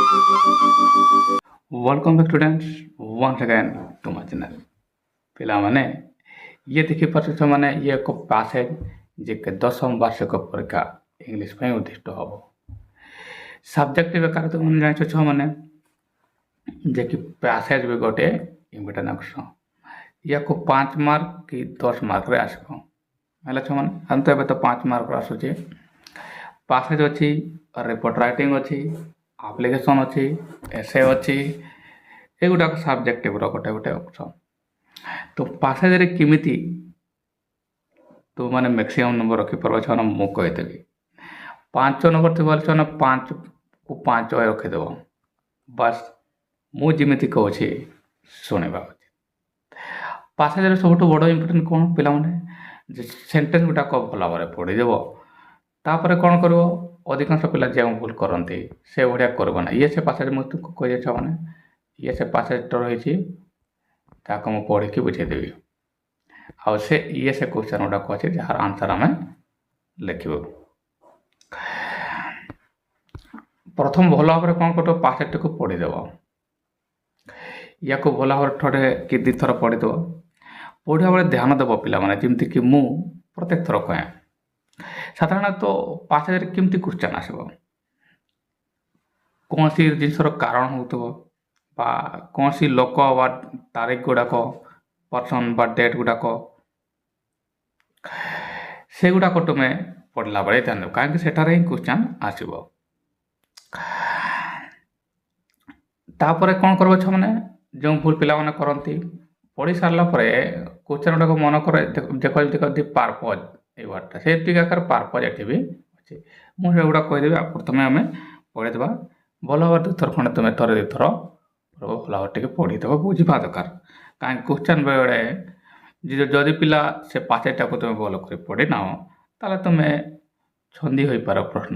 Welcome back students once again to my channel पिलामाने ये देखि पार्छ माने ये एक पैसेज जे के 10म वार्षिक परीक्षा इंग्लिश में उद्दिष्ट हबो सब्जेक्ट बेकार तो मन जानि छ माने जे कि पैसेज भी गोटे इम्पोर्टेंट अंश या को 5 मार्क की 10 मार्क रे आसबो हला छ माने हम तो एबे तो 5 मार्क आसु जे पैसेज अछि रिपोर्ट राइटिंग अछि एप्लिकेशन अच्छी एसे अच्छी एगुड़ाक सब्जेक्टिव गोटे गोटे अंश तो पैसेज केमिति तो माने मैक्सिमम नंबर रखिपार छे मु कहीदेवी 5 नंबर थी 5 को 5 रखीदेव बस मुझे कहूँ शुणवा पैसेज सब बड़ इम्पोर्टेंट कौन पे सेन्टेन्स गुटाक भल भाव पढ़ीदेव तापर कौन कर अधिकांश पिला जो भूल करते से भाया करना ये से पैसेज मुझे कही मैंने ये से पैसेज तो रही मुझे पढ़ी बुझेदेवी आ से ये से क्वेश्चन गुड़ाक अच्छे जार आंसर आम लिख प्रथम भल भाव कौन कर पैसेज टी पढ़ीदेव या भल भाव थे कि 2 थर पढ़ीदेव पढ़ा बेले ध्यान देव पाने जमीक मु प्रत्येक थर कहे साधारणतः पैसेज केमती क्वेश्चन आसब कौन सी जिनसर कारण हो कौन सी लोक बा तारीख गुड़ाक पर्सन बा डेट गुड़ाक से गुड़ाक तुम्हें पढ़ला बेले ध्यान देव कहीं सेठार ही क्वेश्चन आसब तापर कौन कर मैंने जो भूल पिला माने करती पढ़ी सारा क्वेश्चन गुड़ाक मन कर देखते पार्पज ये वर्डटा से आकार पार्पज एटी भी अच्छे मुझे गुड़ा कहीदेवी प्रथम आम पढ़ीदे भल भाव 2 थर खंडे तुम्हें थर 2 थर भल भाव टे पढ़ीदेव बुझा दरकार कहीं क्वेश्चन बेले जदि पिला से पैसेजटा को तुम्हें भल कर पढ़ी ना ताले तुम्हें छंदी हो पार प्रश्न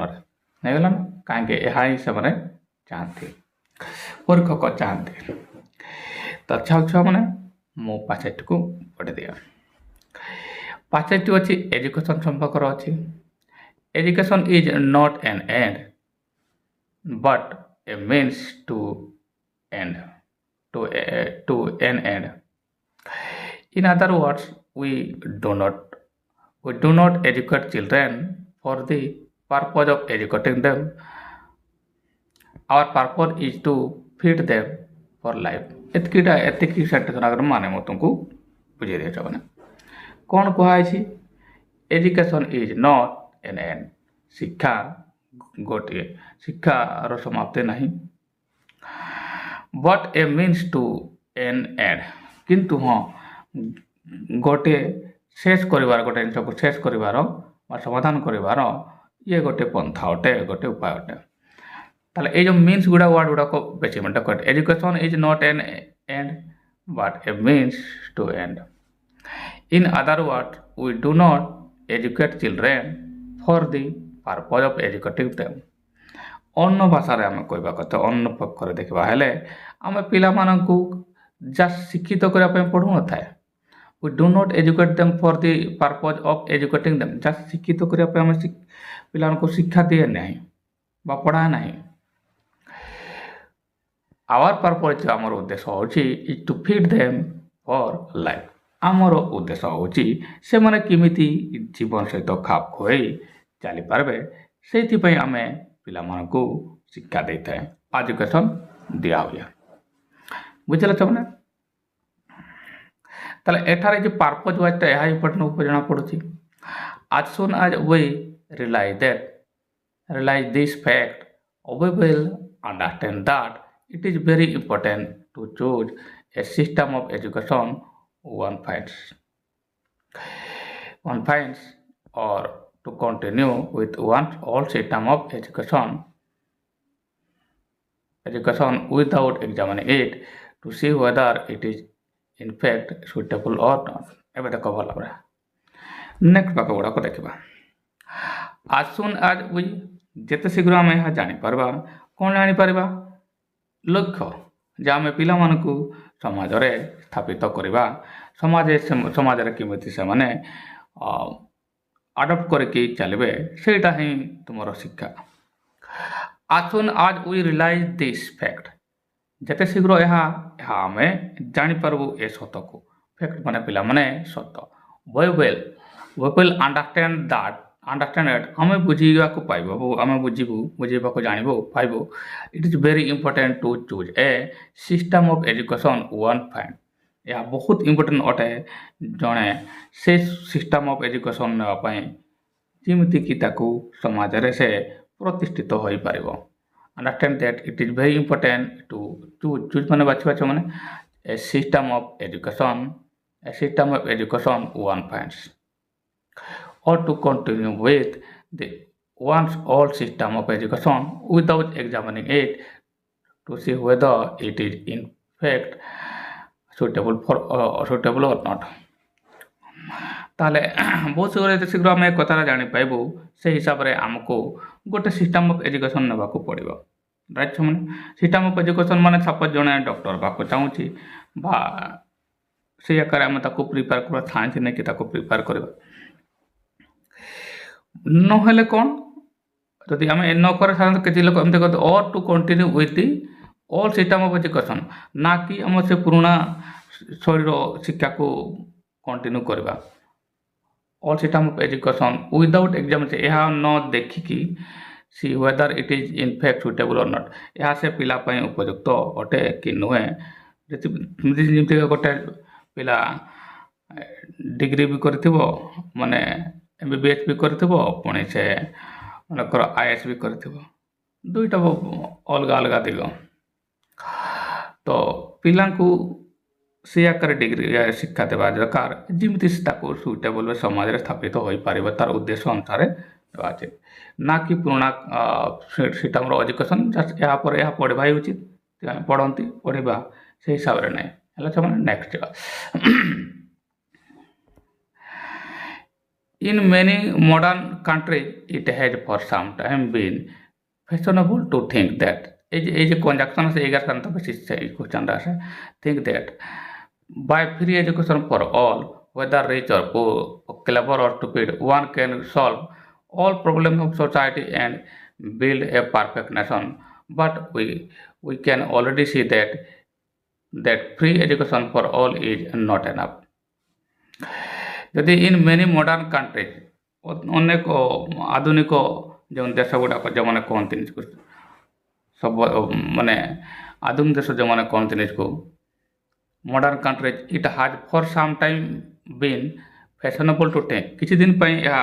नहीं ना कहीं ही से चाहती परीक्षक चाहती तो अच्छा छुआ मैंने मो पैसेज को पढ़ी दिया पैसेज टी अच्छी एजुकेशन संपर्क अच्छी education is not an end but a means to end to an end in other words we do not educate children for the purpose of educating them our purpose is to feed them for life एतिकी sentence अगर माने मु तुमको बुझे दिया मैंने कौन कहुई education is not an end शिक्षा गोटे शिक्षार समाप्ति नहीं but a means to an end किंतु हाँ गोटे शेष कर गोटे जिन को शेष कर समाधान कर ये गोटे पंथा अटे गोटे उपाय अटे ताले ये जो मीन्स गुड़ा वर्ड गुड़ाक बेची मैं education is not an end but a means to end In other words, we do not educate children for the purpose of educating them. अन्य भाषा रे आम कहवा कथा अन्य पक्ष देखा हेले आम पिलामानंकु जस्ट शिक्षित करने पढ़ू न थाए we do not educate them for the purpose of educating them just शिक्षित करने आम पिला शिक्षा दिए नहीं बा पढ़ा नहीं आवर पर्पज आमर उद्देश्य होची is to feed them for life आमर उद्देश्य होची से माने किमिति जीवन सहित खाप खोई चली पारबे से आम पिला मानकु शिक्षा देता है एजुकेशन दिया हुआ बुझल मैंने ताले एठारे जो पर्पज वाइजटा यह इम्पोर्टेंट जना पड़ुची आज सुन आज we realise this fact we will understand that it is very important to choose a system of education one finds or to continue with one's old system of education without examining it to see whether it is in fact suitable or not. एबे देखो भल भाव next बाक गुड़ाक देखा आज सुन आज we जिते शीघ्र आम यह जापर कौन जापर लक्ष्य जे आम पिला मानकु समाज रे स्थापित करवा समाज केमिति से माने अडप्ट करके चलिए सेटा ही तुम शिक्षा as soon as we realize this fact, ଯେତେ ଶୀଘ୍ର ଏହା ଆମେ ଜାଣିପାରିବୁ ଏ ସତକୁ, ଫ୍ୟାକ୍ଟ ମାନେ ପିଲାମାନେ ସତ, we will understand it, ଆମେ ବୁଝିବାକୁ ପାଇବୁ, ଆମେ ବୁଝିବାକୁ ଜାଣିବୁ ପାଇବୁ। It is very important to choose a system of education one find, ଏହା ବହୁତ ଇମ୍ପୋର୍ଟାଣ୍ଟ ଅଟେ ଜଣେ ସେ ସିଷ୍ଟମ ଅଫ୍ ଏଜୁକେସନ୍ ନେବା ପାଇଁ ଯେମିତିକି ତାକୁ ସମାଜରେ ସେ ପ୍ରତିଷ୍ଠିତ ହୋଇପାରିବ। Understand that it is very important to choose ମାନେ ବାଛିବା ମାନେ a system of education one finds, or to continue with the one's old system of education without examining it to see whether it is in fact suitable or not। ତାହେଲେ ବହୁତ ଶୀଘ୍ର ଆମେ ଏ କଥାଟା ଜାଣିପାରିବୁ, ସେହି ହିସାବରେ ଆମକୁ ଗୋଟେ ସିଷ୍ଟମ ଅଫ୍ ଏଜୁକେସନ୍ ନେବାକୁ ପଡ଼ିବ। ରାଇଟ୍ ମାନେ ସିଷ୍ଟମ ଅଫ୍ ଏଜୁକେସନ୍ ମାନେ ସପୋଜ ଜଣେ ଡକ୍ଟର ହେବାକୁ ଚାହୁଁଛି ବା ସେଇ ଆକାରରେ ଆମେ ତାକୁ ପ୍ରିପେୟାର କରିବା, ସାଇନ୍ସ ନେଇକି ତାକୁ ପ୍ରିପେୟାର କରିବା। ନହେଲେ କ'ଣ ଯଦି ଆମେ ନ କରେ ସାଧାରଣତଃ କିଛି ଲୋକ ଏମିତି କରନ୍ତି or to continue with the old system of education, ନା କି ଆମ ସେ ପୁରୁଣା ଶୈଳୀର ଶିକ୍ଷାକୁ କଣ୍ଟିନ୍ୟୁ କରିବା। Old system of education without examination, ଏହା ନ ଦେଖିକି see whether it is in fact suitable or not, ଏହା ସେ ପିଲା ପାଇଁ ଉପଯୁକ୍ତ ଅଟେ କି ନୁହେଁ। ଯେମିତି ଗୋଟେ ପିଲା ଡିଗ୍ରୀ ବି କରିଥିବ, ମାନେ MBBS ବି କରିଥିବ, ପୁଣି ସେ ମନେକର IAS ବି କରିଥିବ, ଦୁଇଟା ଅଲଗା ଅଲଗା ଦିଗ। ତ ପିଲାଙ୍କୁ ସେ ଆକାରରେ ଡିଗ୍ରୀ ଶିକ୍ଷା ଦେବା ଦରକାର ଯେମିତି ତାକୁ ସୁଇଟେବୁଲ୍ ସମାଜରେ ସ୍ଥାପିତ ହୋଇପାରିବ, ତାର ଉଦ୍ଦେଶ୍ୟ ଅନୁସାରେ ଦେବା ଉଚିତ, ନା କି ପୁରୁଣା ସିଷ୍ଟମର ଏଜୁକେସନ୍ ଏହା ପରେ ଏହା ପଢ଼ିବା ହିଁ ଉଚିତ, ପଢ଼ନ୍ତି ପଢ଼ିବା ସେଇ ହିସାବରେ ନାହିଁ। ହେଲା ସେମାନେ next In many modern countries, it has for some time been fashionable to think that এই যে conjunction আছে এগার কারণ তবে এই কোশ্চেনটা আছে, think that by free education for all, whether rich or poor, clever or stupid, one can solve all problems of society and build a perfect nation. But we can already see that free education for all is not enough. ଯଦି in many modern country, ଅନେକ ଆଧୁନିକ ଯେଉଁ ଦେଶ ଗୁଡ଼ାକ ଯେଉଁମାନେ କହନ୍ତି ନିଜକୁ ସବୁ ମାନେ ଆଧୁନିକ ଦେଶ ଯେଉଁମାନେ କହନ୍ତି ନିଜକୁ modern country, it has for some time been fashionable to take, କିଛି ଦିନ ପାଇଁ ଏହା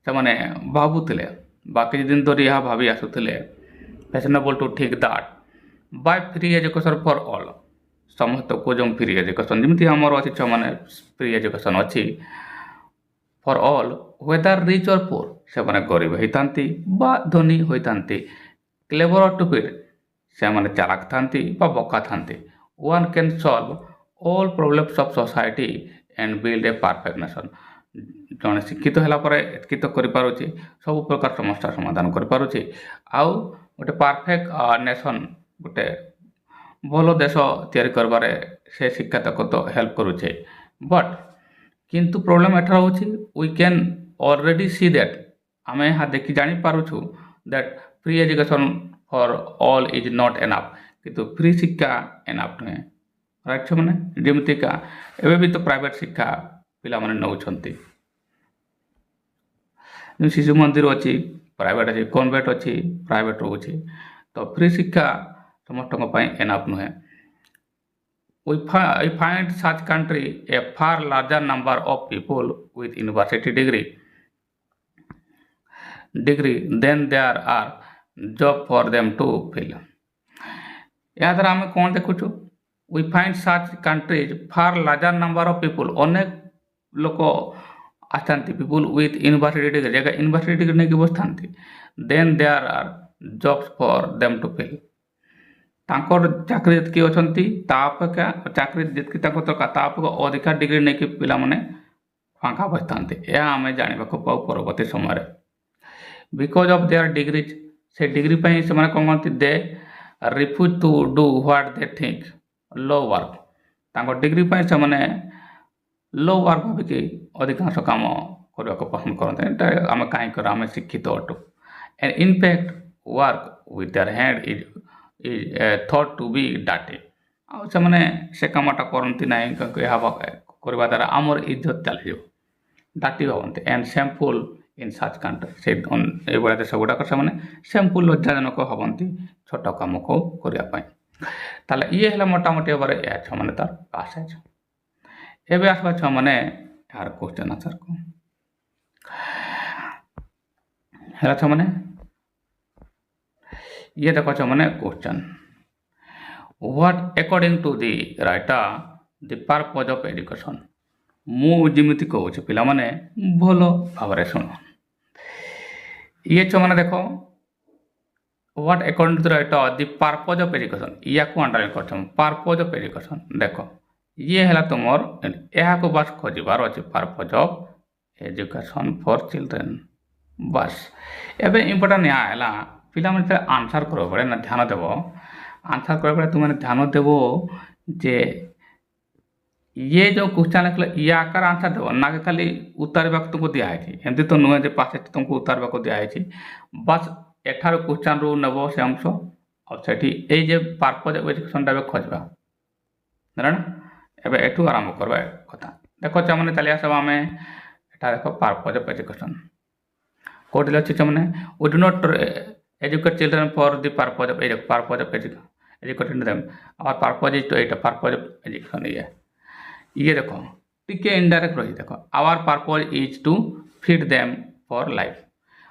ସେମାନେ ଭାବୁଥିଲେ ବା କିଛି ଦିନ ଧରି ଏହା ଭାବି ଆସୁଥିଲେ fashionable to think that by free education for all, ସମସ୍ତଙ୍କୁ ଯେଉଁ ଫ୍ରି ଏଜୁକେସନ୍ ଯେମିତି ଆମର ଅଛି ଛୁଆମାନେ ଫ୍ରି ଏଜୁକେସନ୍ ଅଛି for all, whether rich or poor, ସେମାନେ ଗରିବ ହୋଇଥାନ୍ତି ବା ଧନୀ ହୋଇଥାନ୍ତି, କ୍ଲେଭର୍ ଅର୍ ଷ୍ଟୁପିଡ୍, ସେମାନେ ଚାଲାକ ଥାନ୍ତି ବା ବୋକା ଥାନ୍ତି, one can solve all problems of society and build a perfect nation, ଜଣେ ଶିକ୍ଷିତ ହେଲା ପରେ ଏତିକି ତ କରିପାରୁଛି, ସବୁ ପ୍ରକାର ସମସ୍ୟା ସମାଧାନ କରିପାରୁଛି, ଆଉ ଗୋଟେ ପରଫେକ୍ଟ ନେସନ୍, ଗୋଟେ ଭଲ ଦେଶ ତିଆରି କରିବାରେ ସେ ଶିକ୍ଷା ତାକୁ ତ ହେଲ୍ପ କରୁଛେ। ବଟ୍ କିନ୍ତୁ ପ୍ରୋବ୍ଲେମ୍ ଏଠାରେ ହେଉଛି we can already C that, ଆମେ ଏହା ଦେଖି ଜାଣିପାରୁଛୁ that free education for all is not enough, କିନ୍ତୁ ଫ୍ରି ଶିକ୍ଷା ଏନାଫ୍ ନୁହେଁ। ରାଇଟ୍ ସେମାନେ ଯେମିତିକା ଏବେ ବି ତ ପ୍ରାଇଭେଟ୍ ଶିକ୍ଷା ପିଲାମାନେ ନେଉଛନ୍ତି, ଶିଶୁ ମନ୍ଦିର ଅଛି ପ୍ରାଇଭେଟ୍ ଅଛି, କନଭେଣ୍ଟ ଅଛି ପ୍ରାଇଭେଟ୍ ରହୁଛି, ତ ଫ୍ରି ଶିକ୍ଷା ସମସ୍ତଙ୍କ ପାଇଁ ଏନାଫ୍ ନୁହେଁ। We find such country a far larger number of people with university degree than there are job for them to fill. ଏହା ଦ୍ୱାରା ଆମେ କ'ଣ ଦେଖୁଛୁ, we find such countries far larger number of people, ଅନେକ ଲୋକ ଆସିଥାନ୍ତି people with university degree, ଜାଗା university degree ନେଇକି ବସିଥାନ୍ତି, then there are jobs for them to fill, ତାଙ୍କର ଚାକିରି ଯେତିକି ଅଛନ୍ତି ତା ଅପେକ୍ଷା ଚାକିରି ଯେତିକି ତାଙ୍କ ଦରକାର ତା ଅପେକ୍ଷା ଅଧିକା ଡିଗ୍ରୀ ନେଇକି ପିଲାମାନେ ଫାଙ୍କା ବସିଥାନ୍ତି, ଏହା ଆମେ ଜାଣିବାକୁ ପାଉ ପରବର୍ତ୍ତୀ ସମୟରେ। ବିକଜ ଅଫ୍ ଦେୟାର ଡିଗ୍ରିଜ୍, ସେ ଡିଗ୍ରୀ ପାଇଁ ସେମାନେ କ'ଣ କରନ୍ତି, they refuse to do what they think low work, ତାଙ୍କ ଡିଗ୍ରୀ ପାଇଁ ସେମାନେ ଲୋ ୱାର୍କ ଭାବିକି ଅଧିକାଂଶ କାମ କରିବାକୁ ପସନ୍ଦ କରନ୍ତି। ଏଇଟା ଆମେ କାହିଁକି କରୁ, ଆମେ ଶିକ୍ଷିତ ଅଟୁ। And in fact work with their hand is thought to be dirty ଆଉ ସେମାନେ ସେ କାମଟା କରନ୍ତି ନାହିଁ ଏହା କରିବା ଦ୍ୱାରା ଆମର ଇଜ୍ଜତ ଚାଲିଯିବ ଡାଟି ଭାବନ୍ତି ଆଣ୍ଡ ସେମ୍ଫୁଲ୍ ଇନ୍ ସଚ୍ କଣ୍ଟ୍ରି ସେ ଏଇଭଳିଆ ଦେଶ ଗୁଡ଼ାକ ସେମାନେ ସେମ୍ଫୁଲ୍ ଲଜ୍ଜାଜନକ ଭାବନ୍ତି ଛୋଟ କାମକୁ କରିବା ପାଇଁ ତାହେଲେ ଇଏ ହେଲା ମୋଟାମୋଟି ଭାବରେ ଏହା ଛୁଆମାନେ ତାର ପାସେଜ ଏବେ ଆସିବା ଛୁଆମାନେ ଏହାର କ୍ୱେଶ୍ଚନ୍ ଆନ୍ସରକୁ ହେଲା ଛୁଆମାନେ ये देखो छुआମାନେ question what according to the writer the purpose of education मु जिमिति कहूँ पिला माने भलो भावरे सुन ये छुआମାନେ देखो what according to the writer the purpose of education या को अंडरलाइन करछम पर्पज ऑफ एजुकेशन देखो ये है तुमर यह को बस खोजबार अच्छे purpose of education for children बस एवं इम्पोर्टाट यहाँ है पिला माने आंसर करो बड़े ना ध्यान देव आंसर करो बड़े तुम ध्यान देव जे ये जो क्वेश्चन लिखल या आकार आंसर देव ना कि खाली उतारवा तुमको दिखाई एमती तो नुहे पास तुमको उतारवा दिखाई बस एठार क्वेश्चन रू नब से अंश और से पर्पज ऑफ एजुकेशन टा खोजा ना एवं एठू आरंभ करवा कथा देखो मैंने चलिए सब आम एटा देख पर्पज ऑफ एजुकेशन कौटे अच्छे मैंने we do not educate children for the purpose of educating them our purpose is to at purpose of education ये देखो टिके इनडायरेक्ट रही देखो our purpose is to feed them for life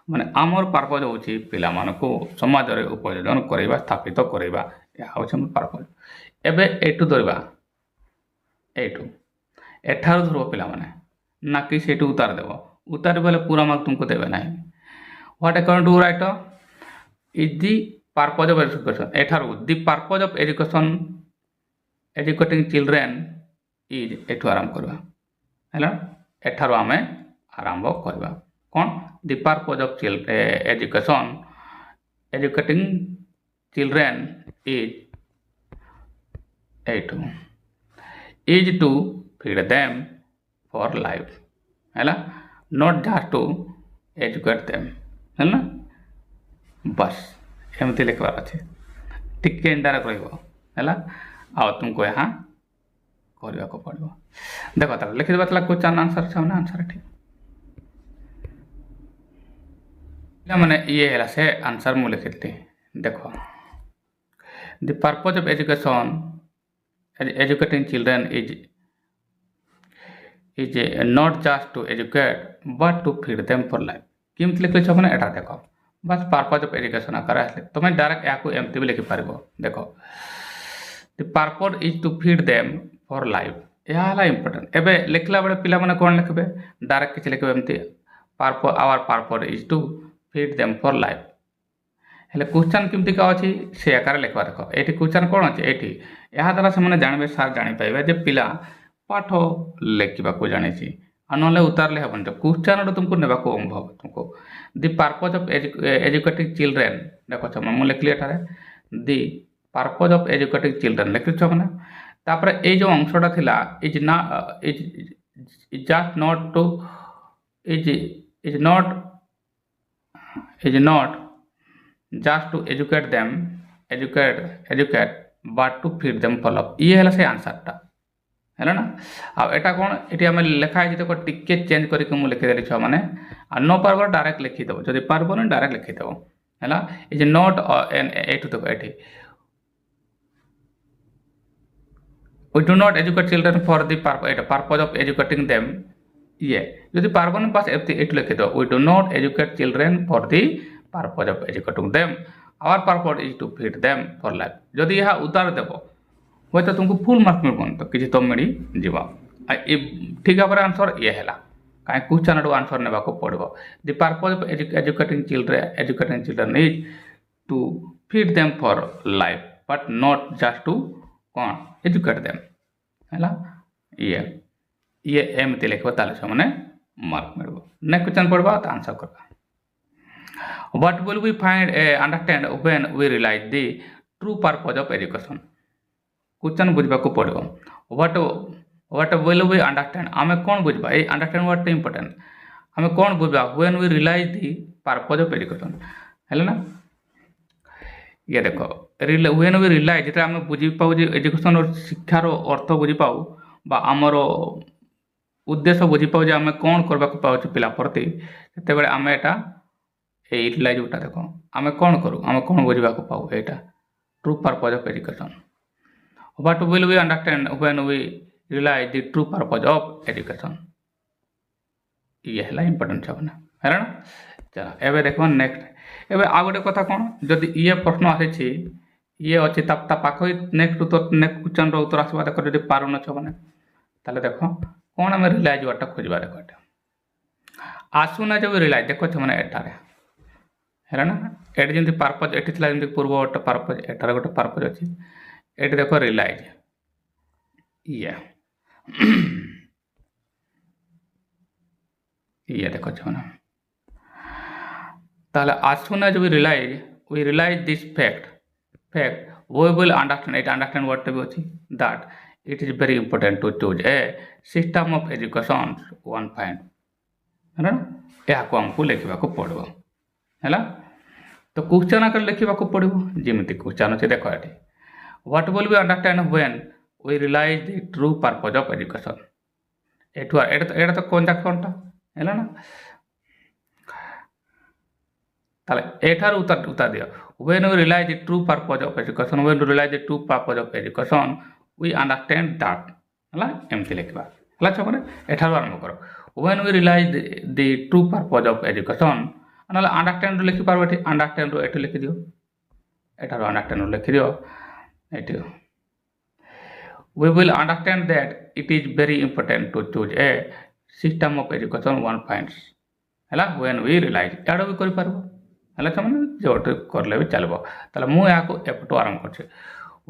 माने आमर पर्पज होची पिला मानको समाज रे उपयोजन करैबा स्थापित करैबा या होछ हमर पर्पज एबे एटू धरबा एटू एठार धरबो पिला माने ना कि सेटू उतार देबो उतार बेले पूरा मार्क तुमको देबे नाही what according to writer is the purpose of education एठारू the purpose of education educating children is एठू आरंभ करवा हैला एठारू आमे आरंभ करवा कौन the purpose of education educating children is एठू is to feed them for life हैला not just to educate them हैला बस एमती लिखबार अच्छे टिके इंडायरेक्ट रहा आ तुमको यहाँ करने को पड़ो देख तार लिखिदेवा क्वेश्चन आंसर छाने आंसर ठीक मैंने ये है से आंसर मु लिखी देखो the purpose of education educating children is not just to educate but to feed them for life किमती लिखे मैंने एटा देखो बस पर्पज ऑफ एजुकेशन आकार तुम डायरेक्ट या एमती भी लिखिपार देखो the purpose is to feed them for life यह है इंपोर्टेंट एवं लिखला बेले पिला माने कौन लिखे डायरेक्ट किसी लिखे एमती our purpose is to feed them for life हेले क्वेश्चन केमती का अच्छी से आकार लिखवा देख ये क्वेश्चन कौन अच्छे ये यहाँ द्वारा से जानवे सार जापारे जे पिला पाठ लिखा जानी ना उतारे हेन तो क्वेश्चन तुमको ने अनुभव तुमको the purpose of educating children देखो मुझे लिखली एठारे the purpose of educating children लिखी मैंने तापर ये जो अंशटा थिला इज ना is just not to is not just to educate them educate but to feed them follow ये है से आंसरटा है ना आटा कौन ये आम लिखाई देखो टिके चेंज करके मुझे लिखिदेली छुआ मैंने न पार्ब डायरेक्ट लिखिदेव जब पार्ब ना डायरेक्ट लिखिदेव है इज नॉट एन एटू देखो ये we do not educate children for the purpose of educating them ये जो पार्ब ना पास एटू लिखिदेव we do not educate children for the purpose of educating them our purpose is to feed them for life जदि यह उतार देव हूँ तो तुमको फुल मार्क मिल तो किसी तो मिली जीव ठीक भाव आंसर ये है कहीं क्वेश्चन आंसर ने पड़ो the purpose of educating children is to feed them for life but not just to कौन एजुकेट देम है ये एमती लिखे ताले मैंने मार्क मिल नेक्स्ट क्वेश्चन पढ़वा तो आंसर करवा what will we find understand when we realise the true purpose of education question बुझा पड़ो व्हाट विल वी अंडरस्टैंड आम कौन बुझा ये अंडरस्टैंड वर्ड इंपोर्टेंट आम कौन बुझा when we realise the purpose of education है ना ये देख व्हेन वी रियलाइज যেটা আমি বুঝি পাও যে এডুকেশন শিক্ষার অর্থ বুঝি পাও বা আমার ଉଦ୍ଦେଶ୍ୟ ବୁଝିପାଉ ଯେ ଆମେ କ'ଣ କରିବାକୁ ପାଉଛୁ ପିଲା ପ୍ରତି ସେତେବେଳେ ଆମେ ଏଇଟା ଏଇ ରିଲାଇଜ୍ ଯୋଉଟା ଦେଖ ଆମେ କ'ଣ କରୁ ଆମେ କ'ଣ ବୁଝିବାକୁ ପାଉ ଏଇଟା true purpose of education what will we understand when we realise the true purpose of education ये है इंपोर्टेंट छबना है ना चलो एबे देखो नेक्स्ट एबे आ गोटे कथा कोन जदि ये प्रश्न आसी ये अछि ता पाखो नेक्स्ट उत्तर नेक्स्ट क्वेश्चन रो उत्तर आसबा देखो जदि पारु न छबना ताले देखो कोन हम रियलाइज वाटा खोजबा देखो एटा आसु ना जब रियलाइज देखो छमने एटारे है ना एट जेंति पर्पज एटी थिला जेंति पूर्व गोटे पर्पज एटारे गोटे पर्पज अछि एटी देखो रियलाइज ये ये देखो छमना ताले आसु ना जब we realise this fact we will understand it understand what to be that it is very important to choose a system of education one point है ना या को हमको लिखवा को पड़ो हैला तो क्वेश्चन आकर लिखवा को पड़ो जेमिति क्वेश्चन अछि देखो एठी what will we understand when we realize the true purpose of education एटा तो कंजक्शन टा हैला ना ताले एठार उत्तर दियो when we realize the true purpose of education when we realize the true purpose of education we understand that हला एमति लिखबा हला छ माने एठार आरंभ करो when we realize the true purpose of education अनला अंडरस्टैंड लिखि पारबो एठी अंडरस्टैंड रो एठी लिखि दियो एठार अंडरस्टैंड रो लिखि दियो एठी we will understand that it is very important to choose a system of education one points हला when we realize एडो भी करि पारबो हला छ माने जोट करले भी चलबो तले मु या को एपटो आरंभ करछे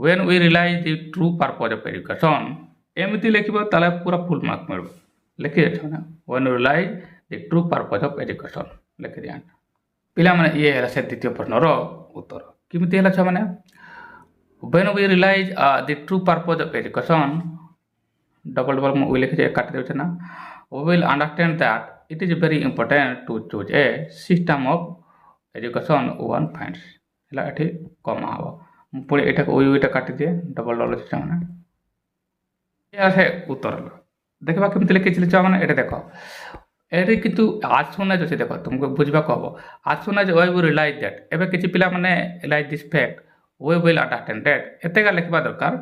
when we realize the true purpose of education एमिति लिखिबो तले पूरा फुल मार्क मिलबो लिखि छ ना when we realize the true purpose of education लिखि दिया पिला माने ये हला से द्वितीय प्रश्न रो उत्तर किमिति हला छ माने when we realize the true purpose of education double मु लिखि जे काट देउ छ ना we will understand that it is very important to choose a system of education one points हला एठी कम आबो पुणी एटा को ओइटा काटि दिए डबल छ माने या से उत्तर देखबा केमति लिखि छिले छ माने एटा देखो एटी किंतु आज सुना जो देखो तुमको बुझबा कहबो आज सुना जो वी रियलाइज दैट एबे किछि पिला माने realize this fact we will understand that एतेगा लिखबा दरकार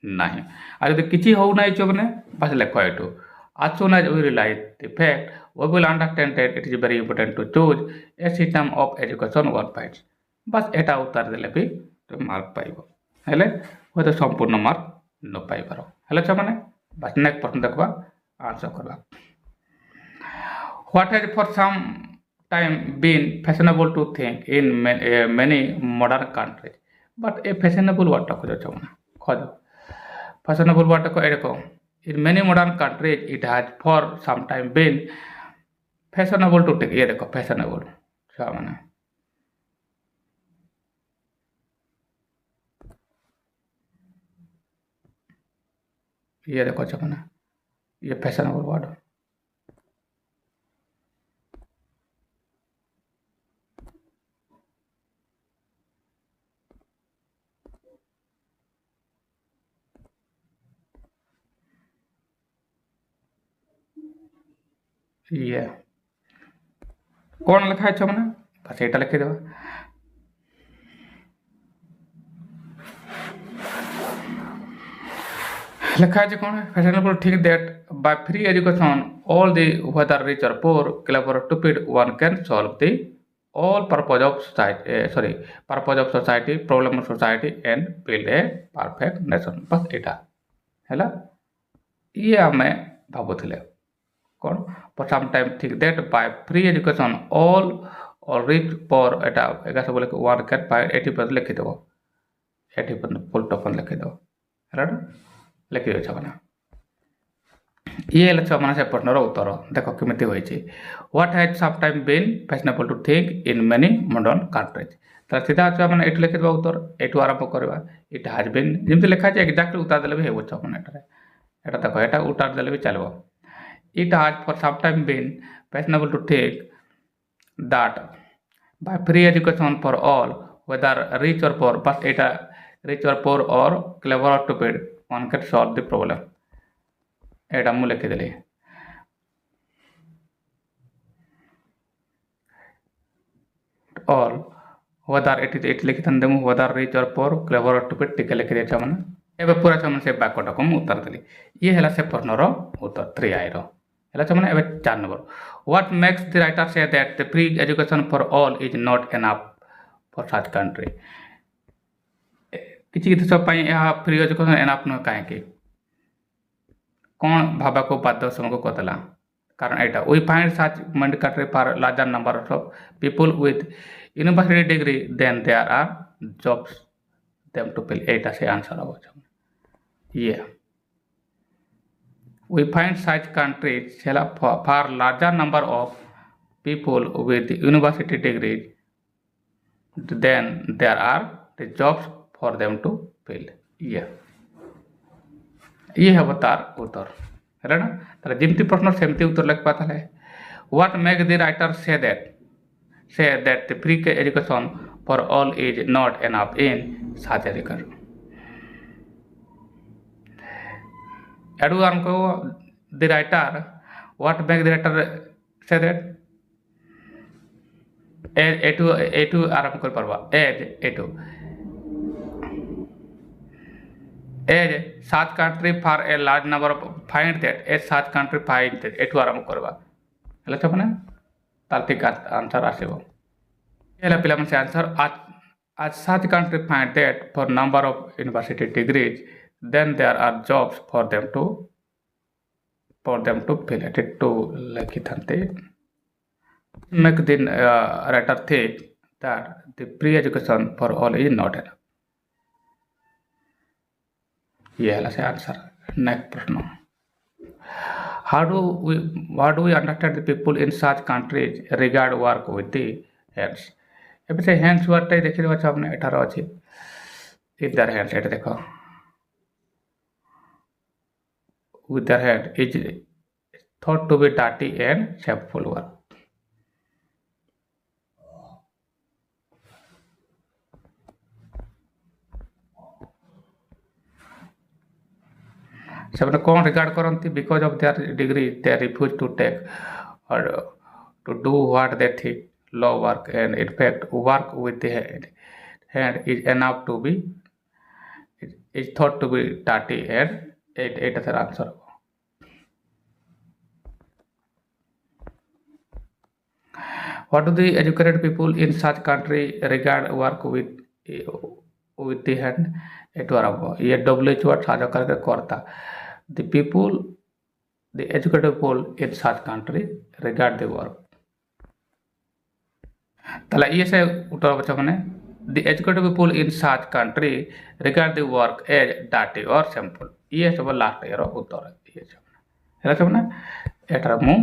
नाही आ जदि किछि हो नाही छ माने बस लिखो एटू आज सुना जो we realise the fact we will understand that it is very important to choose a system of education one point बस एटा उत्तर देले भी तो मार्क पाइबो हेले हो तो संपूर्ण मार्क न पाइ पारो हेले छ माने बस नेक्स्ट प्रश्न देखबा आंसर करबा what has for some time been fashionable to think in many modern countries but a fashionable word ta khojo chona khojo fashionable word ta ko ereko in many modern countries it has for some time been fashionable to think ye dekho fashionable cha mane ये देखो छ मने ये fashionable word ये कौन लिखा है मैंने बस ये लिखे देवा लिखा है कौन है fashionable think that by free education all the whether rich or poor clever stupid one can solve the all purpose of society purpose of society problem of society and build a perfect nation बस एटा हैला ये हमें भाबुथिले कोन for some time think that by free education all or rich poor एटा एगा सब बोले one can buy 80% लिखि देबो 80% full token लिखि देबो हैला लिखि देबो छबना ये लक्ष्य माने से प्रश्नर उत्तर देखो केमिति होई छी what has some time been fashionable to think in many modern countries त सीधा छ माने एटु लिखि देबा उत्तर एटु आरंभ करबा इट हैज बीन जेमति लिखा छै एक्जेक्टली उत्तर देले भी हेबो छ माने एटा देखो एटा उत्तर देले भी चलबो it has for some time been fashionable to think that by free education for all whether rich or poor, but এটা rich or poor or clever or stupid, one can solve the problem. এটা ମୁଁ ଲେଖିଦେଲି। all whether ଏଠି ଲେଖିଥାନ୍ତେ ମୁଁ whether rich or poor, clever or stupid ଟିକେ ଲେଖିଦେଇଛ ମାନେ ଏବେ ପୁରା ଛୁଆମାନେ ସେ ବାକ୍ୟଟାକୁ ମୁଁ ଉତ୍ତର ଦେଲି। ଇଏ ହେଲା ସେ ପ୍ରଶ୍ନର ଉତ୍ତର 3i ର ହେଲା ଛୁଆମାନେ। ଏବେ 4 number, what makes the writer say that the free education for all is not enough for such country? କିଛି କିଛି ଦେଶ ପାଇଁ ଏହା ଫ୍ରି ଏଜୁକେସନ୍ ଏନାଫ୍ ନୁହେଁ କାହିଁକି? କ'ଣ ଭାବାକୁ ବାଧ୍ୟ ସେମାନଙ୍କୁ କରିଦେଲା? କାରଣ ଏଇଟା we find such country for larger number of people with university degree then there are jobs them to fill. এইটা ସେ ଆନ୍ସର ହେବ। ଇଏ we find such countries ହେଲା for larger number of people with university degrees then there are the jobs for them to fill. ये है तार उत्तर है ना। तार जिमती प्रश्न सेमती उत्तर लिखा ताले what make the writer say that the free education for all is not enough in such education. Edu हमको the writer what make the writer say that एटू आराम कर परवा एटू as such country for a large number of find that as such country find that एठू आराम करवा ହେଲା ଛପନେ ତାର ଠିକ answer ଆସିବ। ହେଲା ପିଲାମାନେ ସେ answer as such country find that for number of university degrees then there are jobs for them to fill it to ଲେଖିଥାନ୍ତେ make the writer think that the free education for all is not enough. ये है से answer. Next प्रश्न, what do we understand the people in such countries regard work with the hands? ଏବେ ସେ hands word ଟା ଦେଖି ଦେବା आपने एठार अछि with their hands एटा देखो with their hand is thought to be dirty and shameful work. ସେମାନେ କ'ଣ ରିଗାର୍ଡ଼ କରନ୍ତି? Because of their degree they refuse to take or to do what they think low work and in fact work with the hand is enough to be is thought to be dirty and ଏଇଟା ତାର answer ହେବ। What do the educated people in such country regard work with the hand? ଏଠୁ ଆରମ୍ଭ ଇଏ WH ward ସାହାଯ୍ୟ କରିକି କର୍ତ୍ତା the educated people in such country regard the work. তাহলে ইয়ে সে উত্তর হবে মানে the educated people in such country regard the work as dirty or shameful. ইয়ে সব লাস্ট ইয়ার উত্তর ইয়ে ହେଲା ସବୁ ନା ଏଟାର ମୁଁ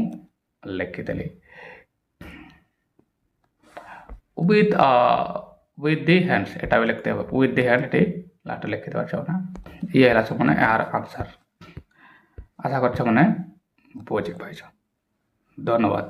ଲେଖିଦେଲି with the hands এটা ବି লিখতে হবে with the hand এটি লাস্ট লিখে দেওয়া চাও না। ইয়ে ହେଲା ସବୁ ମାନେ ଏହାର ଆନ୍ସର। ଆଶା କରୁଛ ମାନେ ବୁଝି ପାଇଛ। ଧନ୍ୟବାଦ।